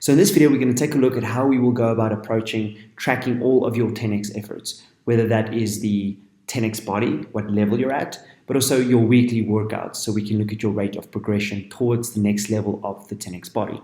So in this video, we're going to take a look at how we will go about approaching tracking all of your 10x efforts, whether that is the 10x body, what level you're at, but also your weekly workouts, so we can look at your rate of progression towards the next level of the 10x body.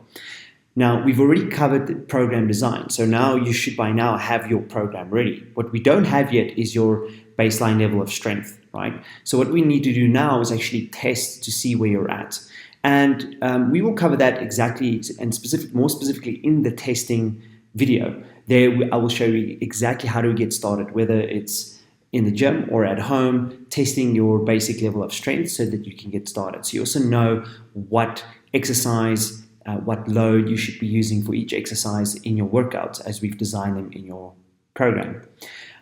Now, we've already covered the program design, so now you should by now have your program ready. What we don't have yet is your baseline level of strength, right? So what we need to do now is actually test to see where you're at. And we will cover that exactly and more specifically in the testing video. There I will show you exactly how to get started, whether it's in the gym or at home, testing your basic level of strength so that you can get started. So you also know what exercise, what load you should be using for each exercise in your workouts as we've designed them in your program.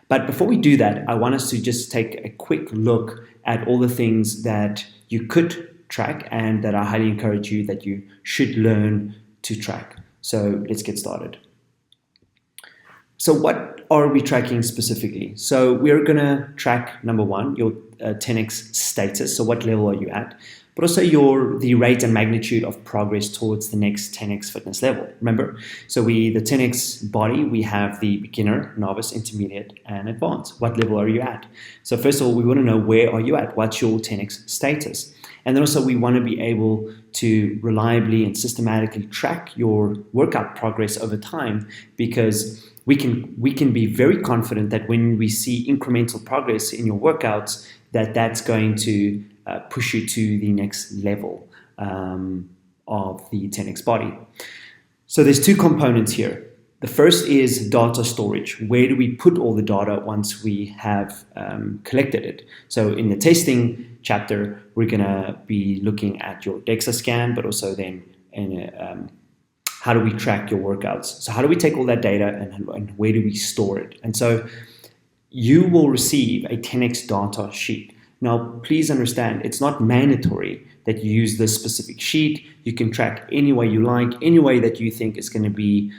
But before we do that, I want us to just take a quick look at all the things that you could track and that I highly encourage you that you should learn to track. So let's get started. So what are we tracking specifically? So we're going to track, number one, your 10x status. So what level are you at? But also the rate and magnitude of progress towards the next 10x fitness level. Remember, so the 10x body, we have the beginner, novice, intermediate, and advanced. What level are you at? So first of all, we want to know where are you at? What's your 10x status? And then also we want to be able to reliably and systematically track your workout progress over time, because we can be very confident that when we see incremental progress in your workouts, that's going to push you to the next level of the 10x body. So there's two components here. The first is data storage. Where do we put all the data once we have collected it? So in the testing chapter, we're going to be looking at your DEXA scan, but also then how do we track your workouts? So how do we take all that data and where do we store it? And so you will receive a 10x data sheet. Now, please understand, it's not mandatory that you use this specific sheet. You can track any way you like, any way that you think is going to be,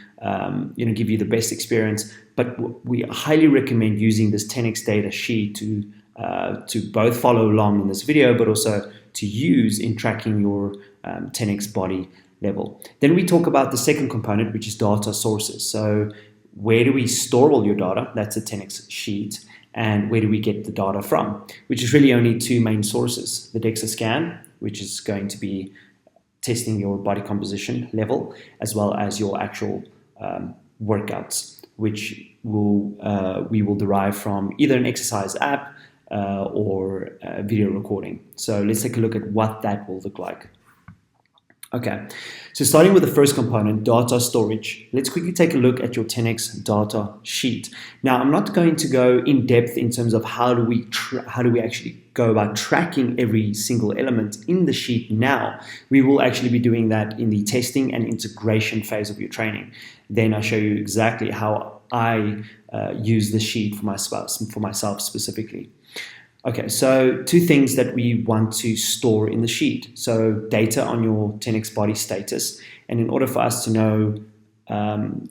give you the best experience. But we highly recommend using this 10x data sheet to both follow along in this video, but also to use in tracking your 10x body level. Then we talk about the second component, which is data sources. So where do we store all your data? That's a 10x sheet. And where do we get the data from? Which is really only two main sources. The DEXA scan, which is going to be testing your body composition level, as well as your actual workouts, which we will derive from either an exercise app or a video recording. So let's take a look at what that will look like. Okay, so starting with the first component, data storage, let's quickly take a look at your 10x data sheet. Now, I'm not going to go in depth in terms of how do we actually go about tracking every single element in the sheet now. We will actually be doing that in the testing and integration phase of your training. Then I show you exactly how I use the sheet for myself specifically. Okay, so two things that we want to store in the sheet. So data on your 10x body status. And in order for us to know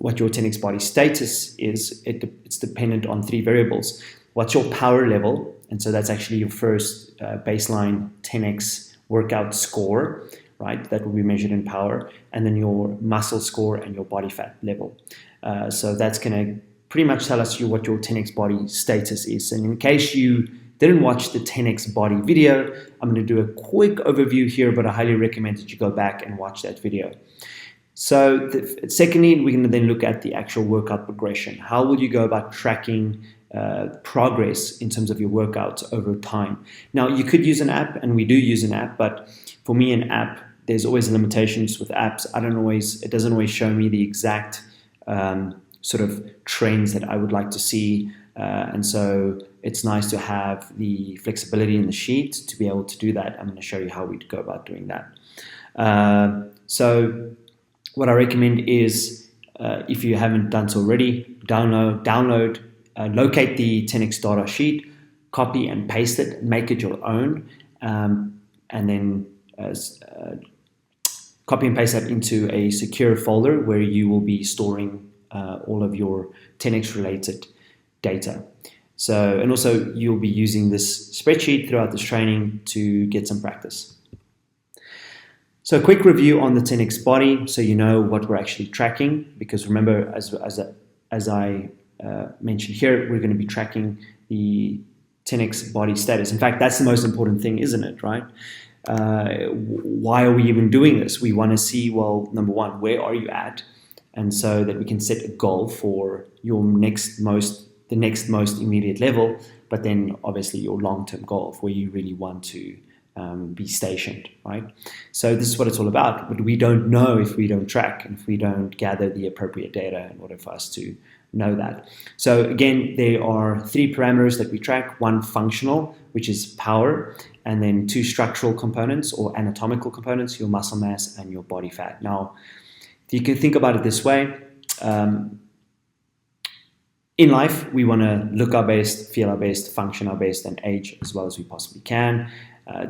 what your 10x body status is, it's dependent on three variables. What's your power level? And so that's actually your first baseline 10x workout score, right? That will be measured in power. And then your muscle score and your body fat level. So that's going to pretty much tell us what your 10x body status is. And in case you didn't watch the 10x body video, I'm going to do a quick overview here, but I highly recommend that you go back and watch that video. So secondly, we're going to then look at the actual workout progression. How will you go about tracking progress in terms of your workouts over time? Now, you could use an app, and we do use an app, but for me, an app, there's always limitations with apps. It doesn't always show me the exact sort of trends that I would like to see. And so it's nice to have the flexibility in the sheet to be able to do that. I'm going to show you how we'd go about doing that. So what I recommend is, if you haven't done so already, download, locate the 10x data sheet, copy and paste it, make it your own, and then copy and paste that into a secure folder where you will be storing all of your 10x related data. So, and also you'll be using this spreadsheet throughout this training to get some practice. So a quick review on the 10x body, so you know what we're actually tracking, because remember, as I mentioned here, we're going to be tracking the 10x body status. In fact, that's the most important thing, isn't it, right? Why are we even doing this? We want to see, well, number one, where are you at? And so that we can set a goal for your the next most immediate level, but then obviously your long-term goal of where you really want to be stationed, right? So this is what it's all about, but we don't know if we don't track and if we don't gather the appropriate data in order for us to know that. So again, there are 3 parameters that we track: 1 functional, which is power, and then 2 structural components or anatomical components, your muscle mass and your body fat. Now, you can think about it this way. In life, we want to look our best, feel our best, function our best, and age as well as we possibly can.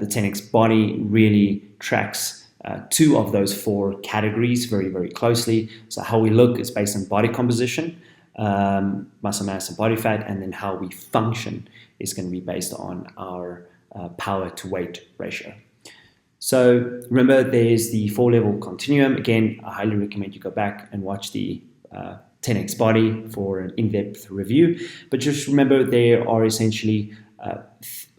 The 10x body really tracks 2 of those 4 categories very, very closely. So how we look is based on body composition, muscle mass and body fat, and then how we function is going to be based on our power to weight ratio. So remember, there's the 4-level continuum. Again, I highly recommend you go back and watch the 10x body for an in-depth review. But just remember, there are essentially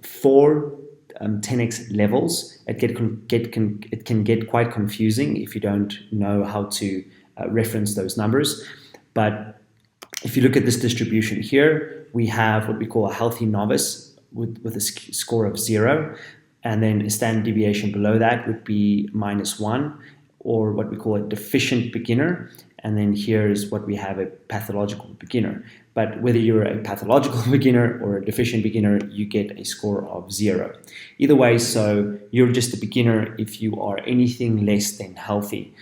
4 10x levels. It can get quite confusing if you don't know how to reference those numbers. But if you look at this distribution here, we have what we call a healthy novice with a score of 0. And then a standard deviation below that would be -1, or what we call a deficient beginner. And then here is what we have, a pathological beginner. But whether you're a pathological beginner or a deficient beginner, you get a score of 0. Either way, so you're just a beginner if you are anything less than healthy.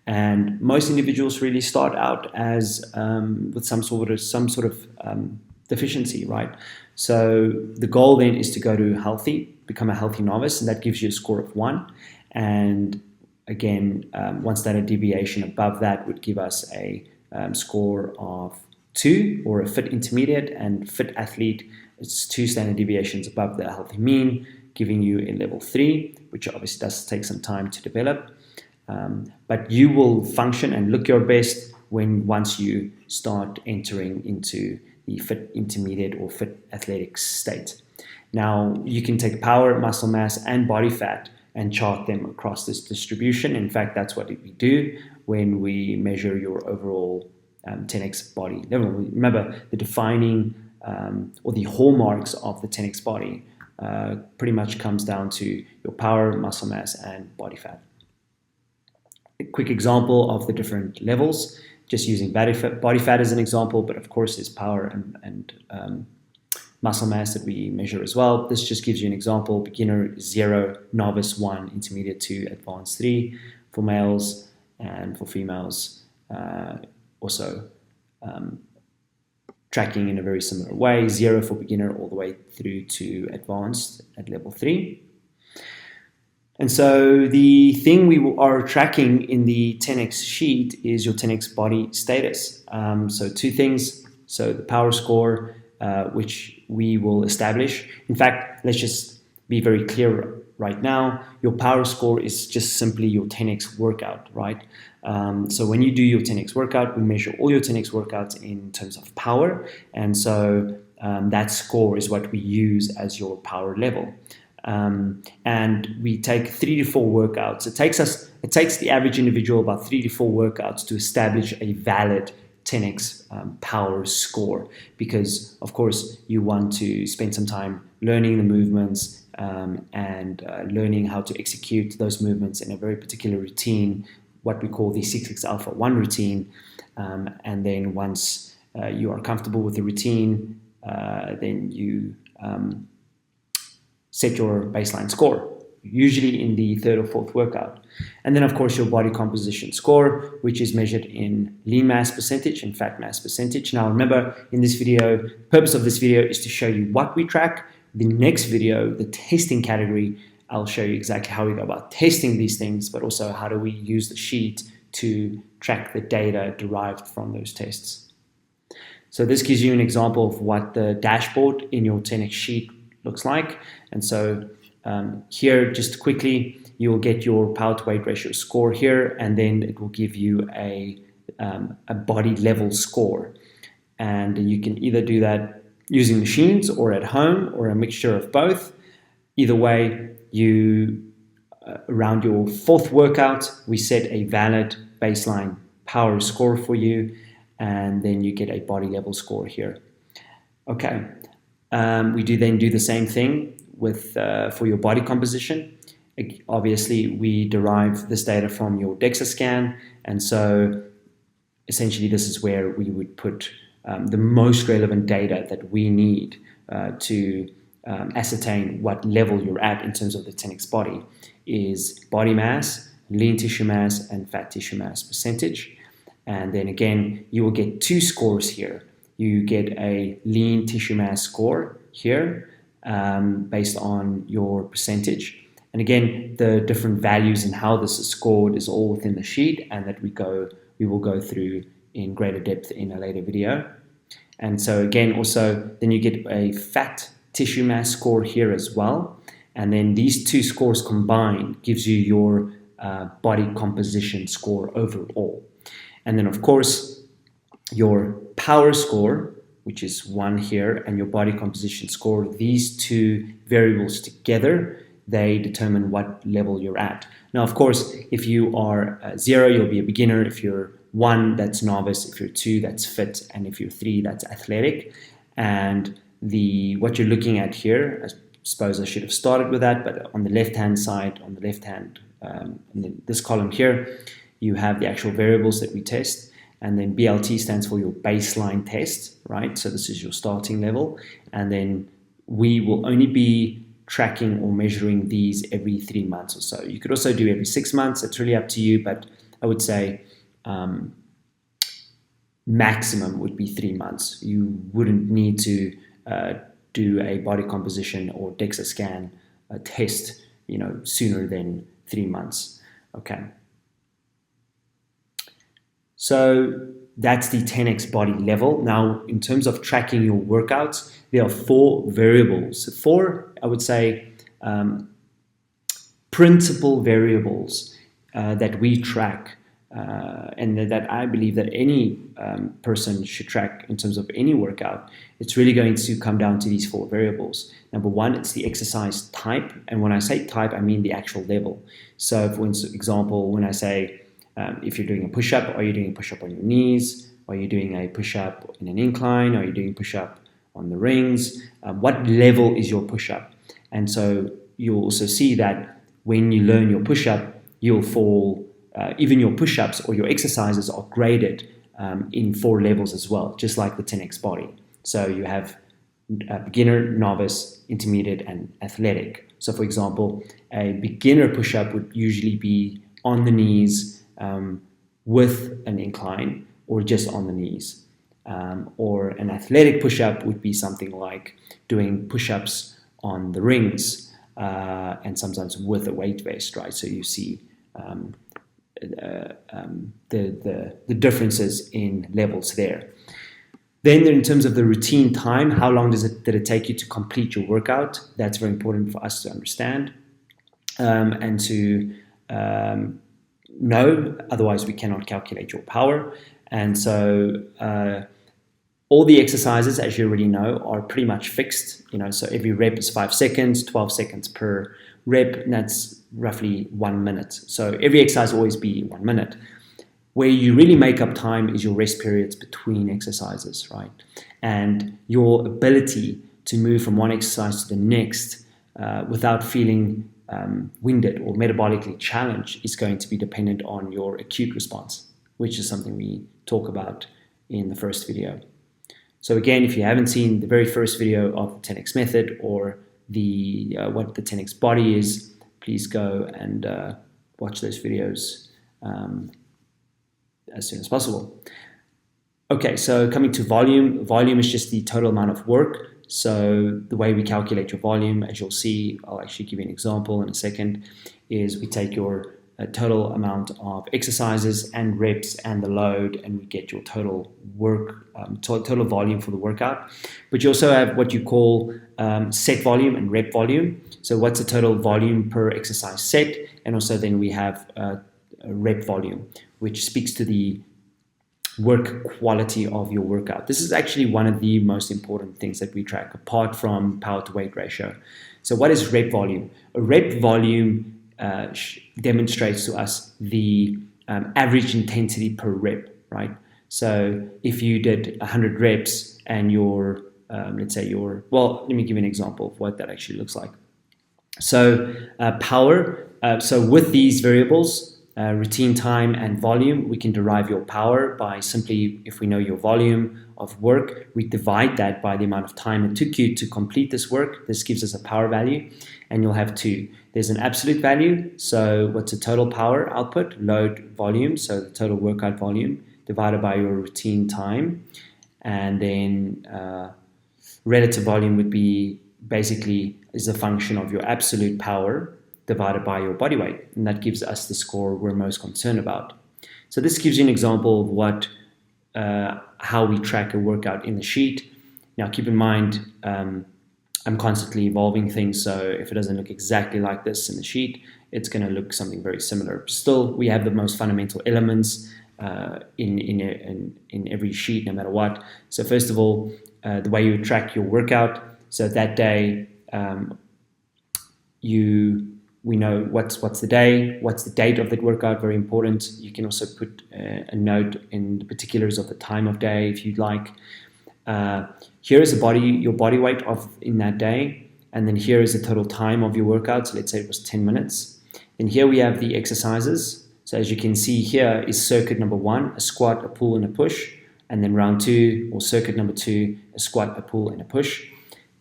And most individuals really start out as with some sort of deficiency, right? So the goal then is to go to healthy, become a healthy novice, and that gives you a score of 1. And again, one standard deviation above that would give us a score of 2, or a fit intermediate, and fit athlete, it's 2 standard deviations above the healthy mean, giving you a level 3, which obviously does take some time to develop. But you will function and look your best once you start entering into the fit intermediate or fit athletic state. Now, you can take power, muscle mass, and body fat and chart them across this distribution. In fact, that's what we do when we measure your overall 10x body level. Remember, the defining or the hallmarks of the 10x body pretty much comes down to your power, muscle mass, and body fat. A quick example of the different levels, just using body fat as an example, but of course there's power and muscle mass that we measure as well. This just gives you an example: beginner 0, novice 1, intermediate 2, advanced 3 for males, and for females also tracking in a very similar way: 0 for beginner all the way through to advanced at level 3. And so the thing we are tracking in the 10x sheet is your 10x body status. So 2 things. So the power score, which we will establish. In fact, let's just be very clear right now. Your power score is just simply your 10x workout, right? So when you do your 10x workout, we measure all your 10x workouts in terms of power. And so that score is what we use as your power level. And we take 3 to 4 workouts. It takes the average individual about 3 to 4 workouts to establish a valid 10x power score, because of course you want to spend some time learning the movements and learning how to execute those movements in a very particular routine, what we call the 6x Alpha 1 routine. And then once you are comfortable with the routine, then you set your baseline score, usually in the 3rd or 4th workout. And then of course your body composition score, which is measured in lean mass percentage and fat mass percentage. Now remember, in this video, the purpose of this video is to show you what we track. The next video, the testing category, I'll show you exactly how we go about testing these things, but also how do we use the sheet to track the data derived from those tests. So this gives you an example of what the dashboard in your 10x sheet looks like. And so here, just quickly, you'll get your power to weight ratio score here, and then it will give you a body level score. And you can either do that using machines or at home or a mixture of both. Either way, around your fourth workout, we set a valid baseline power score for you, and then you get a body level score here. Okay, we then do the same thing with for your body composition. Obviously, we derive this data from your DEXA scan, and so essentially this is where we would put the most relevant data that we need to ascertain what level you're at in terms of the 10x body is body mass, lean tissue mass, and fat tissue mass percentage. And then again, you will get two scores here. You get a lean tissue mass score here based on your percentage. And again, the different values and how this is scored is all within the sheet, and that we will go through in greater depth in a later video. And so again, also then you get a fat tissue mass score here as well. And then these two scores combined gives you your body composition score overall. And then of course, your power score, which is 1 here, and your body composition score, these two variables together, they determine what level you're at. Now, of course, if you are 0, you'll be a beginner. If you're 1, that's novice. If you're 2, that's fit. And if you're 3, that's athletic. And what you're looking at here, I suppose I should have started with that, but on the left-hand side, on the left-hand, in this column here, you have the actual variables that we test. And then BLT stands for your baseline test, right? So this is your starting level. And then we will only be tracking or measuring these every 3 months or so. You could also do every 6 months. It's really up to you, but I would say maximum would be 3 months. You wouldn't need to do a body composition or DEXA scan test, sooner than 3 months. Okay. So that's the 10x body level. Now, in terms of tracking your workouts, there are 4 variables. 4, I would say, principal variables that we track and that I believe that any person should track in terms of any workout. It's really going to come down to these 4 variables. Number 1, it's the exercise type. And when I say type, I mean the actual level. So for example, when I say, if you're doing a push-up, are you doing a push-up on your knees? Are you doing a push-up in an incline? Are you doing push-up on the rings? What level is your push-up? And so you'll also see that when you learn your push-up, you'll fall, even your push-ups or your exercises are graded in 4 levels as well, just like the 10x body. So you have beginner, novice, intermediate, and athletic. So for example, a beginner push-up would usually be on the knees, with an incline, or just on the knees. Or an athletic push-up would be something like doing push-ups on the rings, and sometimes with a weight vest, right? So you see the differences in levels there. Then in terms of the routine time, how long did it take you to complete your workout? That's very important for us to understand and to know, otherwise we cannot calculate your power. And so all the exercises, as you already know, are pretty much fixed. So every rep is 5 seconds, 12 seconds per rep, and that's roughly 1 minute. So every exercise will always be 1 minute. Where you really make up time is your rest periods between exercises, right? And your ability to move from one exercise to the next without feeling winded or metabolically challenged is going to be dependent on your acute response, which is something we talk about in the first video. So again, if you haven't seen the very first video of the 10x method or the what the 10x body is, please go and watch those videos as soon as possible. Okay, so coming to volume. Volume is just the total amount of work. So the way we calculate your volume, as you'll see, I'll actually give you an example in a second, is we take your total amount of exercises and reps and the load, and we get your total work, total volume for the workout. But you also have what you call set volume and rep volume. So what's the total volume per exercise set? And also then we have a rep volume, which speaks to the work quality of your workout. This is actually one of the most important things that we track, apart from power to weight ratio. So what is rep volume? A rep volume demonstrates to us the average intensity per rep, right? So if you did 100 reps and your, let's say let me give you an example of what that actually looks like. So power, so with these variables, routine time and volume, we can derive your power by simply, if we know your volume of work, we divide that by the amount of time it took you to complete this work. This gives us a power value, and you'll have two. There's an absolute value, so what's the total power output, load volume, so the total workout volume divided by your routine time, and then relative volume would be basically is a function of your absolute power divided by your body weight, and that gives us the score we're most concerned about. So this gives you an example of what how we track a workout in the sheet. Now keep in mind, I'm constantly evolving things, so if it doesn't look exactly like this in the sheet, it's going to look something very similar. Still, we have the most fundamental elements in every sheet, no matter what. So first of all, the way you track your workout. So that day, we know what's the day, what's the date of that workout, very important. You can also put a note in the particulars of the time of day if you'd like. Here is your body weight in that day, and then here is the total time of your workout. So let's say it was 10 minutes. And here we have the exercises. So as you can see, here is circuit number 1, a squat, a pull, and a push. And then round 2, or circuit number 2, a squat, a pull, and a push.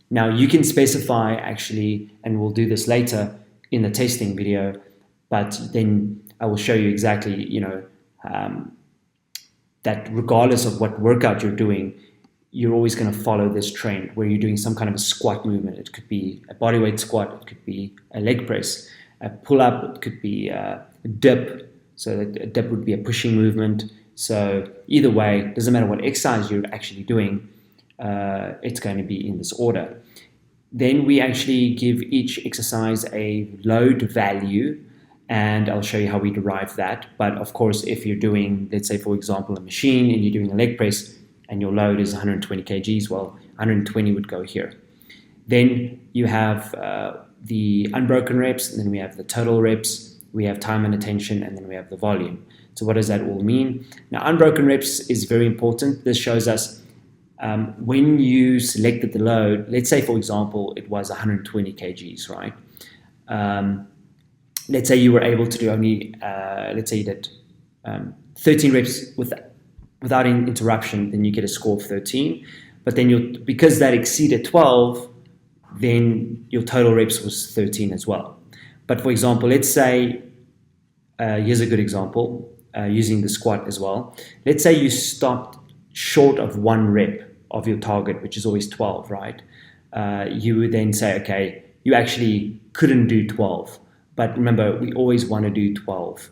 Now you can specify actually, and we'll do this later in the testing video, but then I will show you exactly, that regardless of what workout you're doing, you're always going to follow this trend where you're doing some kind of a squat movement. It could be a bodyweight squat, it could be a leg press, a pull-up, it could be a dip. So a dip would be a pushing movement. So either way, doesn't matter what exercise you're actually doing, it's going to be in this order. Then we actually give each exercise a load value, and I'll show you how we derive that. But of course, if you're doing, let's say for example, a machine and you're doing a leg press and your load is 120 kgs, well, 120 would go here. Then you have the unbroken reps, and then we have the total reps, we have time and attention, and then we have the volume. So what does that all mean? Now, unbroken reps is very important. This shows us when you selected the load, let's say, for example, it was 120 kgs, right? Let's say you were able to do only, let's say you did 13 reps without any interruption, then you get a score of 13. But then because that exceeded 12, then your total reps was 13 as well. But for example, let's say, here's a good example, using the squat as well. Let's say you stopped short of 1 rep of your target, which is always 12, right? You would then say, okay, you actually couldn't do 12. But remember, we always want to do 12,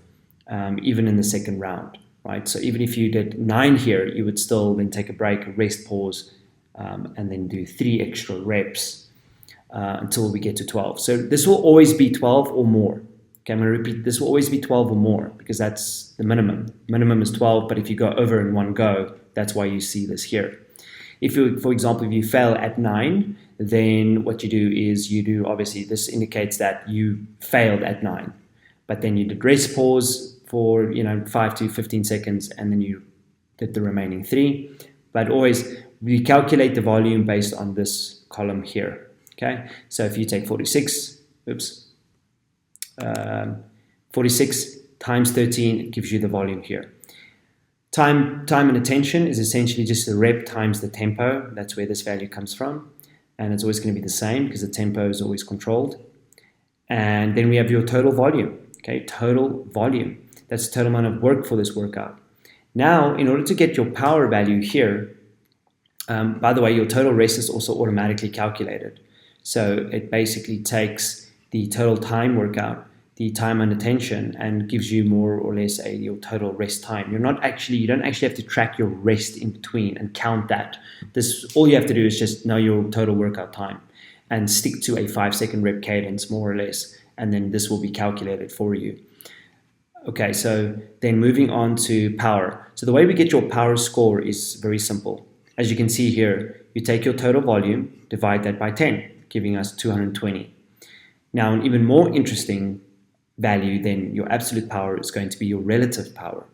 even in the second round, right? So even if you did 9 here, you would still then take a break, a rest, pause, and then do 3 extra reps until we get to 12. So this will always be 12 or more. Okay, I'm going to repeat, this will always be 12 or more because that's the minimum. Minimum is 12, but if you go over in one go, that's why you see this here. If you, for example, if you fail at 9, then what you do is obviously this indicates that you failed at 9, but then you did rest, pause for 5 to 15 seconds, and then you did the remaining 3. But always we calculate the volume based on this column here. Okay, so if you take 46 times 13, it gives you the volume here. Time and attention is essentially just the rep times the tempo. That's where this value comes from. And it's always going to be the same because the tempo is always controlled. And then we have your total volume. Okay, total volume. That's the total amount of work for this workout. Now, in order to get your power value here, by the way, your total rest is also automatically calculated. So it basically takes the total time workout, the time and attention, and gives you more or less your total rest time. You don't actually have to track your rest in between and count that. All you have to do is just know your total workout time. and stick to a 5-second rep cadence, more or less, and then this will be calculated for you. Okay, so then moving on to power. So the way we get your power score is very simple. As you can see here, you take your total volume, divide that by 10, giving us 220. Now, an even more interesting value than your absolute power is going to be your relative power.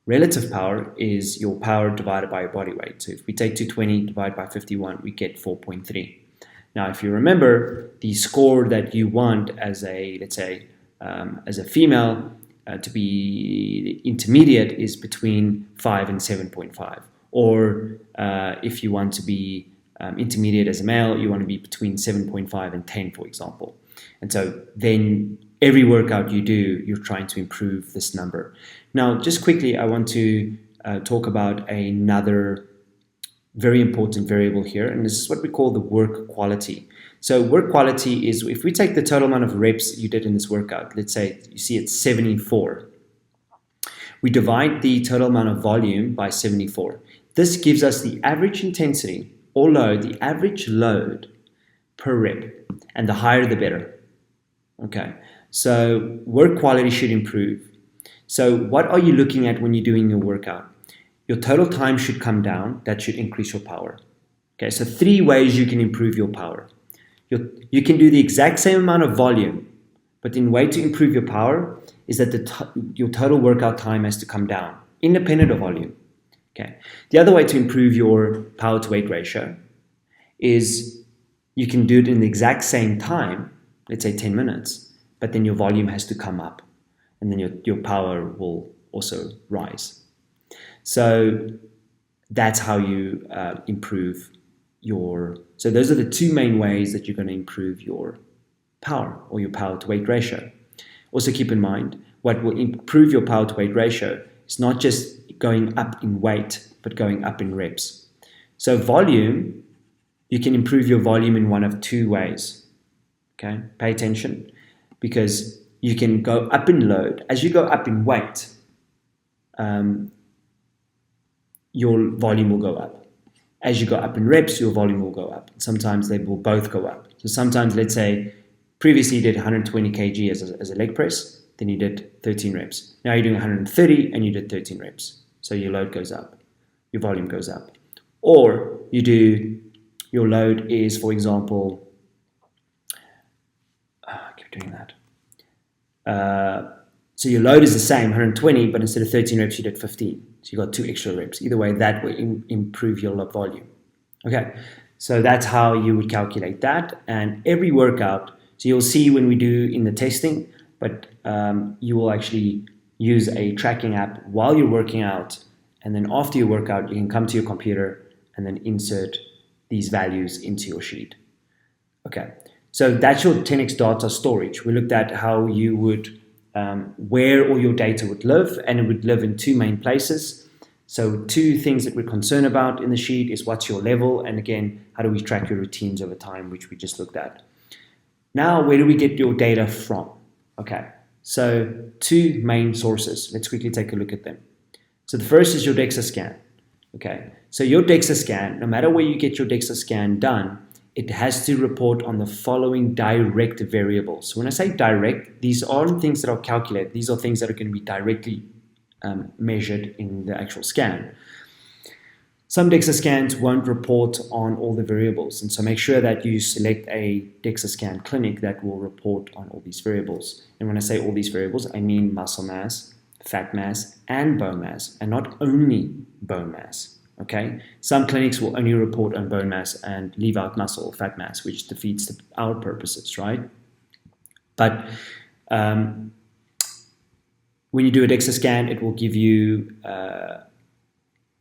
Relative power is your power divided by your body weight. So if we take 220 divided by 51, we get 4.3. Now, if you remember, the score that you want as a, let's say, as a female to be intermediate is between 5 and 7.5. Or if you want to be intermediate as a male, you want to be between 7.5 and 10, for example. And so then every workout you do, you're trying to improve this number. Now, just quickly, I want to talk about another very important variable here, and this is what we call the work quality. So work quality is if we take the total amount of reps you did in this workout, let's say you see it's 74. We divide the total amount of volume by 74. This gives us the average intensity or load, the average load per rep, and the higher the better. Okay, so work quality should improve. So what are you looking at when you're doing your workout? Your total time should come down. That should increase your power. Okay, so 3 ways you can improve your power. You can do the exact same amount of volume, but the way to improve your power is that your total workout time has to come down, independent of volume. Okay. The other way to improve your power to weight ratio is you can do it in the exact same time, let's say 10 minutes, but then your volume has to come up, and then your power will also rise. So that's how you improve so those are the 2 main ways that you're going to improve your power or your power to weight ratio. Also keep in mind, what will improve your power to weight ratio is not just going up in weight, but going up in reps. So volume, you can improve your volume in one of 2 ways. Okay, pay attention, because you can go up in load. As you go up in weight, your volume will go up. As you go up in reps, your volume will go up. Sometimes they will both go up. So sometimes, let's say, previously you did 120 kg as a leg press, then you did 13 reps. Now you're doing 130 and you did 13 reps. So your load goes up, your volume goes up. Or your load is, for example, I keep doing that. So your load is the same, 120, but instead of 13 reps, you did 15. So you got 2 extra reps. Either way, that will improve your volume. Okay, so that's how you would calculate that. And every workout, so you'll see when we do in the testing, but you will actually use a tracking app while you're working out. And then after your workout, you can come to your computer and then insert these values into your sheet. Okay, so that's your 10x data storage. We looked at how you would where all your data would live, and it would live in 2 main places. So 2 things that we're concerned about in the sheet is what's your level, and again, how do we track your routines over time, which we just looked at. Now, where do we get your data from? Okay, so 2 main sources. Let's quickly take a look at them. So the first is your DEXA scan. Okay, so your DEXA scan, no matter where you get your DEXA scan done, it has to report on the following direct variables. So when I say direct, these aren't things that are calculated. These are things that are going to be directly measured in the actual scan. Some DEXA scans won't report on all the variables, and so make sure that you select a DEXA scan clinic that will report on all these variables. And when I say all these variables, I mean muscle mass, fat mass, and bone mass, and not only bone mass. Okay, some clinics will only report on bone mass and leave out muscle or fat mass, which defeats our purposes, right? But when you do a DEXA scan, it will give you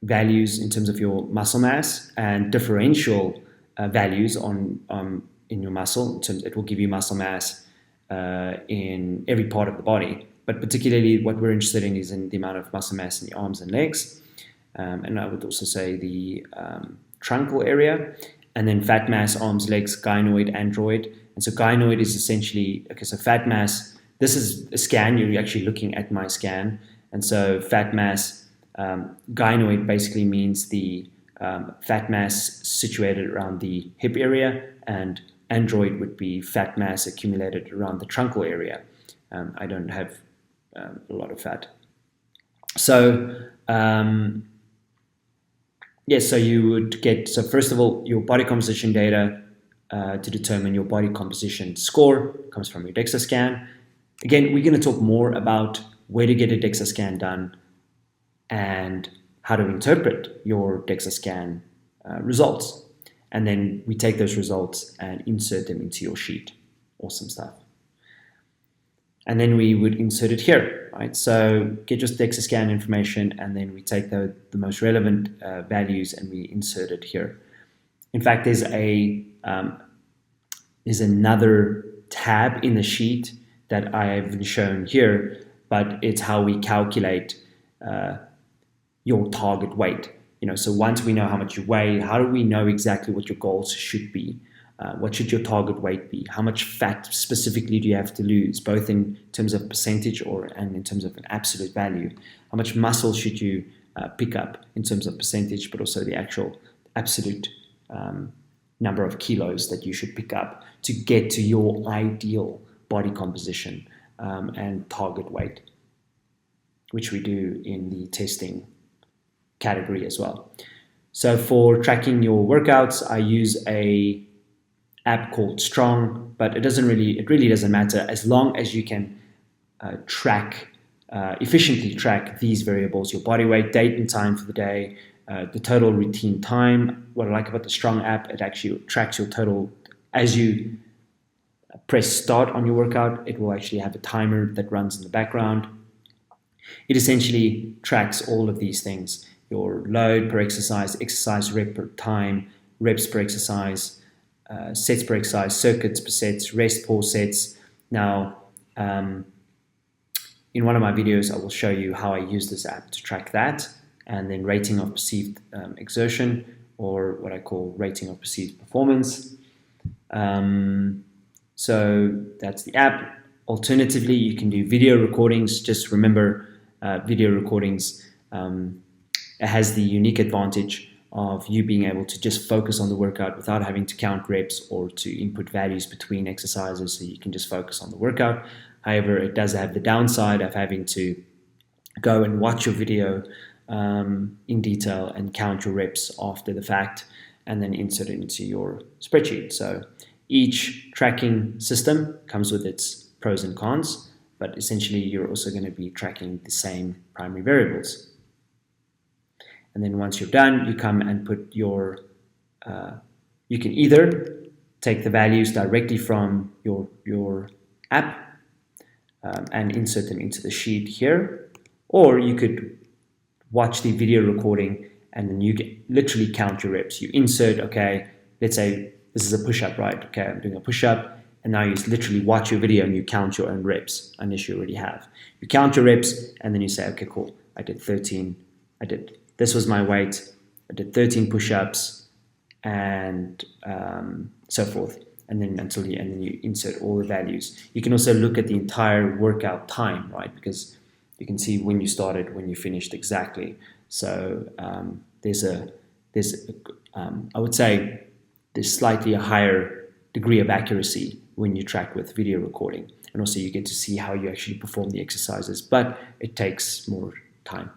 values in terms of your muscle mass and differential values in your muscle. In terms, it will give you muscle mass in every part of the body, but particularly what we're interested in is in the amount of muscle mass in the arms and legs. And I would also say the truncal area, and then fat mass, arms, legs, gynoid, android. And so gynoid is essentially, okay, so fat mass, this is a scan, you're actually looking at my scan. And so fat mass, gynoid basically means the fat mass situated around the hip area, and android would be fat mass accumulated around the truncal area. I don't have a lot of fat. So so you would get, so first of all, your body composition data to determine your body composition score comes from your DEXA scan. Again, we're going to talk more about where to get a DEXA scan done and how to interpret your DEXA scan results. And then we take those results and insert them into your sheet. Awesome stuff. And then we would insert it here, right? So get your DEXA scan information, and then we take the most relevant values and we insert it here. In fact, there's another tab in the sheet that I haven't shown here, but it's how we calculate your target weight. So once we know how much you weigh, how do we know exactly what your goals should be? What should your target weight be? How much fat specifically do you have to lose, both in terms of percentage and in terms of an absolute value? How much muscle should you pick up in terms of percentage, but also the actual absolute number of kilos that you should pick up to get to your ideal body composition and target weight, which we do in the testing category as well. So for tracking your workouts, I use a app called Strong, but it really doesn't matter as long as you can efficiently track these variables: your body weight, date and time for the day, the total routine time. What I like about the Strong app, it actually tracks your total. As you press start on your workout, it will actually have a timer that runs in the background. It essentially tracks all of these things: your load per exercise rep per time, reps per exercise, sets per exercise, circuits per sets, rest pause sets. Now, in one of my videos, I will show you how I use this app to track that, and then rating of perceived exertion, or what I call rating of perceived performance. So that's the app. Alternatively, you can do video recordings. Just remember, video recordings, it has the unique advantage of you being able to just focus on the workout without having to count reps or to input values between exercises, so you can just focus on the workout. However, it does have the downside of having to go and watch your video in detail and count your reps after the fact and then insert it into your spreadsheet. So each tracking system comes with its pros and cons, but essentially you're also going to be tracking the same primary variables. And then once you're done, you come and put you can either take the values directly from your app and insert them into the sheet here, or you could watch the video recording and then you can literally count your reps. You insert, okay, let's say this is a push-up, right? Okay, I'm doing a push-up, and now you literally watch your video and you count your own reps, unless you already have. You count your reps and then you say, okay, cool, I did 13, this was my weight, I did 13 push-ups, and so forth. And then you insert all the values. You can also look at the entire workout time, right? Because you can see when you started, when you finished exactly. So I would say there's slightly a higher degree of accuracy when you track with video recording. And also you get to see how you actually perform the exercises, but it takes more time.